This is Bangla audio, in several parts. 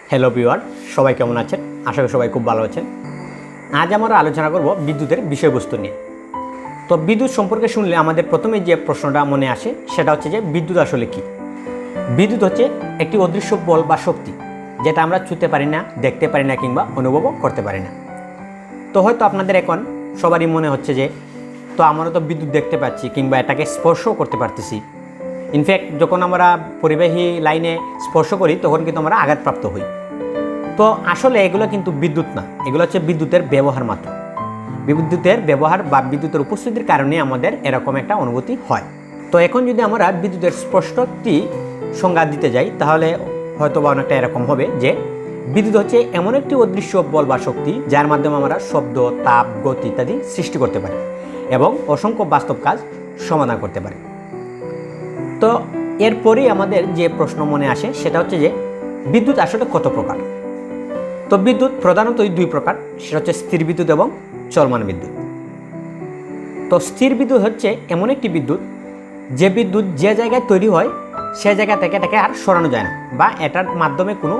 হ্যালো ভিউয়ার, সবাই কেমন আছেন? আশা করি সবাই খুব ভালো আছেন। আজ আমরা আলোচনা করব বিদ্যুতের বিষয়বস্তু নিয়ে। তো বিদ্যুৎ সম্পর্কে শুনলে আমাদের প্রথমে যে প্রশ্নটা মনে আসে সেটা হচ্ছে যে বিদ্যুৎ আসলে কি? বিদ্যুৎ হচ্ছে একটি অদৃশ্য বল বা শক্তি, যেটা আমরা ছুঁতে পারি না, দেখতে পারি না কিংবা অনুভবও করতে পারি না। তো হয়তো আপনাদের এখন সবারই মনে হচ্ছে যে তো আমরা তো বিদ্যুৎ দেখতে পাচ্ছি কিংবা এটাকে স্পর্শও করতে পারতেছি। ইনফ্যাক্ট যখন আমরা পরিবাহী লাইনে স্পর্শ করি তখন কিন্তু আমরা আঘাতপ্রাপ্ত হই। তো আসলে এগুলো কিন্তু বিদ্যুৎ না, এগুলো হচ্ছে বিদ্যুতের ব্যবহার মাত্র। বিদ্যুতের ব্যবহার বা বিদ্যুতের উপস্থিতির কারণে আমাদের এরকম একটা অনুভূতি হয়। তো এখন যদি আমরা বিদ্যুতের স্পষ্টটি সংজ্ঞা দিতে যাই তাহলে হয়তো বা অনেকটা এরকম হবে যে বিদ্যুৎ হচ্ছে এমন একটি অদৃশ্য বল বা শক্তি যার মাধ্যমে আমরা শব্দ, তাপ, গতি ইত্যাদি সৃষ্টি করতে পারি এবং অসংখ্য বাস্তব কাজ সমাধান করতে পারি। তো এরপরেই আমাদের যে প্রশ্ন মনে আসে সেটা হচ্ছে যে বিদ্যুৎ আসলে কত প্রকার? তো বিদ্যুৎ প্রধানত দুই প্রকার, সেটা হচ্ছে স্থির বিদ্যুৎ এবং চলমান বিদ্যুৎ। তো স্থির বিদ্যুৎ হচ্ছে এমন একটি বিদ্যুৎ যে বিদ্যুৎ যে জায়গায় তৈরি হয় সে জায়গা থেকে এটাকে আর সরানো যায় না বা এটার মাধ্যমে কোনো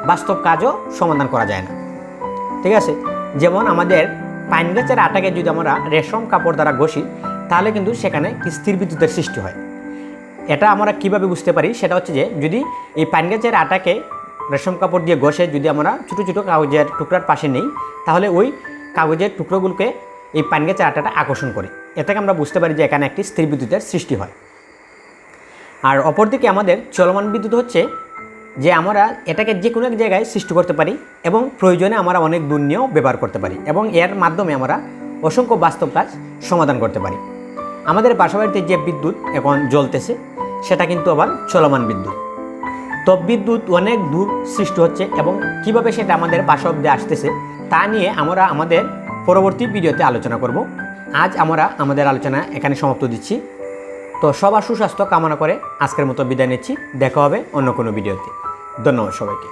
বাস্তব কাজও সমাধান করা যায় না। ঠিক আছে, যেমন আমাদের পাইন গাছের আটাকে যদি আমরা রেশম কাপড় দ্বারা ঘষি তাহলে কিন্তু সেখানে স্থির বিদ্যুতের সৃষ্টি হয়। এটা আমরা কিভাবে বুঝতে পারি সেটা হচ্ছে যে যদি এই পাইন গাছের আটাকে রেশম কাপড় দিয়ে ঘষে যদি আমরা ছোটো ছোটো কাগজের টুকরার পাশে নেই তাহলে ওই কাগজের টুকরোগুলোকে এই পাইন গাছের আটাটা আকর্ষণ করে। এ থেকে আমরা বুঝতে পারি যে এখানে একটি স্থির বিদ্যুতের সৃষ্টি হয়। আর অপরদিকে আমাদের চলমান বিদ্যুৎ হচ্ছে যে আমরা এটাকে যে কোনো এক জায়গায় সৃষ্টি করতে পারি এবং প্রয়োজনে আমরা অনেক দূর নিয়েও ব্যবহার করতে পারি এবং এর মাধ্যমে আমরা অসংখ্য বাস্তব কাজ সমাধান করতে পারি। আমাদের বাসাবাড়িতে যে বিদ্যুৎ এখন জ্বলতেছে সেটা কিন্তু আবার চলমান বিদ্যুৎ। তো বিদ্যুৎ অনেক দূর সৃষ্টি হচ্ছে এবং কিভাবে সেটা আমাদের বাসা অব্দি আসতেছে তা নিয়ে আমরা আমাদের পরবর্তী ভিডিওতে আলোচনা করব। আজ আমরা আমাদের আলোচনা এখানে সমাপ্ত দিচ্ছি। তো সবার সুস্বাস্থ্য কামনা করে আজকের মতো বিদায় নিচ্ছি। দেখা হবে অন্য কোনো ভিডিওতে। ধন্যবাদ সবাইকে।